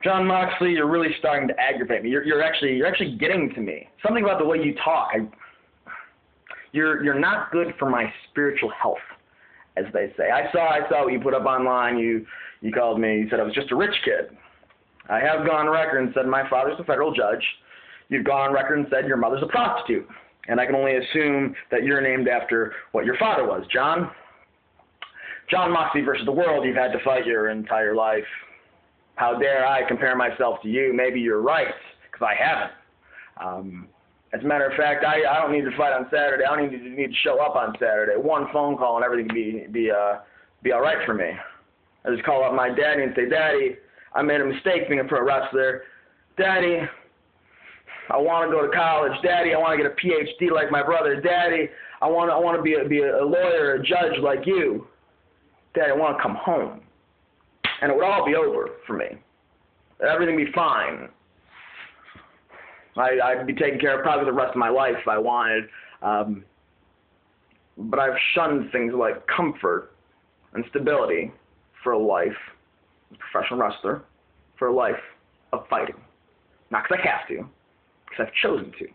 Jon Moxley, you're really starting to aggravate me. You're actually getting to me. Something about the way you talk. You're not good for my spiritual health, as they say. I saw what you put up online. You called me. You said I was just a rich kid. I have gone on record and said my father's a federal judge. You've gone on record and said your mother's a prostitute. And I can only assume that you're named after what your father was, Jon. Jon Moxley versus the world you've had to fight your entire life. How dare I compare myself to you? Maybe you're right, because I haven't. As a matter of fact, I don't need to fight on Saturday. I don't need to show up on Saturday. One phone call and everything can be all right for me. I just call up my daddy and say, Daddy, I made a mistake being a pro wrestler. Daddy, I want to go to college. Daddy, I want to get a PhD like my brother. Daddy, I want to be a lawyer, a judge like you. Daddy, I want to come home. And it would all be over for me. Everything would be fine. I'd be taken care of probably the rest of my life if I wanted. But I've shunned things like comfort and stability for a life as a professional wrestler, for a life of fighting. Not because I have to, because I've chosen to.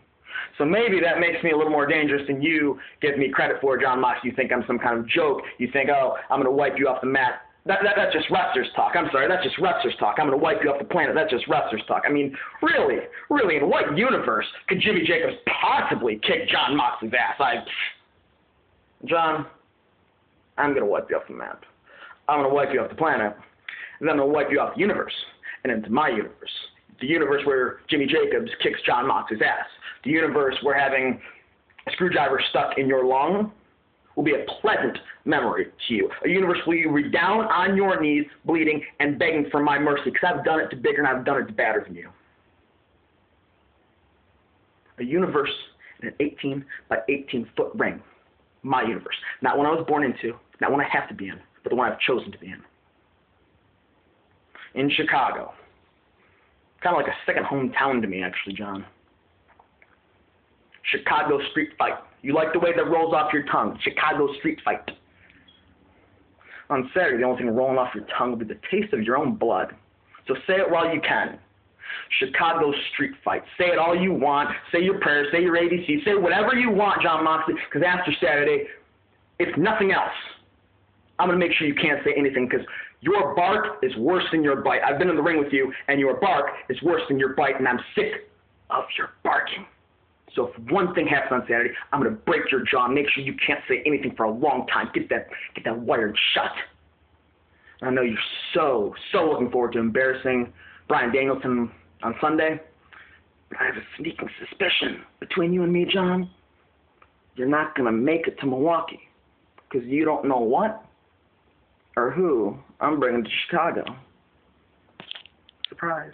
So maybe that makes me a little more dangerous than you give me credit for, Jon Moxley. You think I'm some kind of joke. You think, oh, I'm going to wipe you off the mat. That's just wrestlers talk. I'm sorry, that's just wrestlers talk. I'm going to wipe you off the planet. That's just wrestlers talk. I mean, really, in what universe could Jimmy Jacobs possibly kick Jon Moxley's ass? Jon, I'm going to wipe you off the map. I'm going to wipe you off the planet. And then I'm going to wipe you off the universe and into my universe. The universe where Jimmy Jacobs kicks Jon Moxley's ass. The universe where having a screwdriver stuck in your lung will be a pleasant memory to you. A universe where you be down on your knees, bleeding, and begging for my mercy, because I've done it to bigger and I've done it to badder than you. A universe in an 18 by 18 foot ring. My universe. Not one I was born into, not one I have to be in, but the one I've chosen to be in. In Chicago. Kind of like a second hometown to me, actually, Jon. Chicago street fight. You like the way that rolls off your tongue. Chicago street fight. On Saturday, the only thing rolling off your tongue will be the taste of your own blood. So say it while you can. Chicago street fight. Say it all you want. Say your prayers. Say your ABC. Say whatever you want, Jon Moxley, because after Saturday, if nothing else, I'm going to make sure you can't say anything, because your bark is worse than your bite. I've been in the ring with you, and your bark is worse than your bite, and I'm sick of your barking. So if one thing happens on Saturday, I'm going to break your jaw and make sure you can't say anything for a long time. Get that wired shut. And I know you're so looking forward to embarrassing Bryan Danielson on Sunday. But I have a sneaking suspicion between you and me, Jon, you're not going to make it to Milwaukee because you don't know what or who I'm bringing to Chicago. Surprise.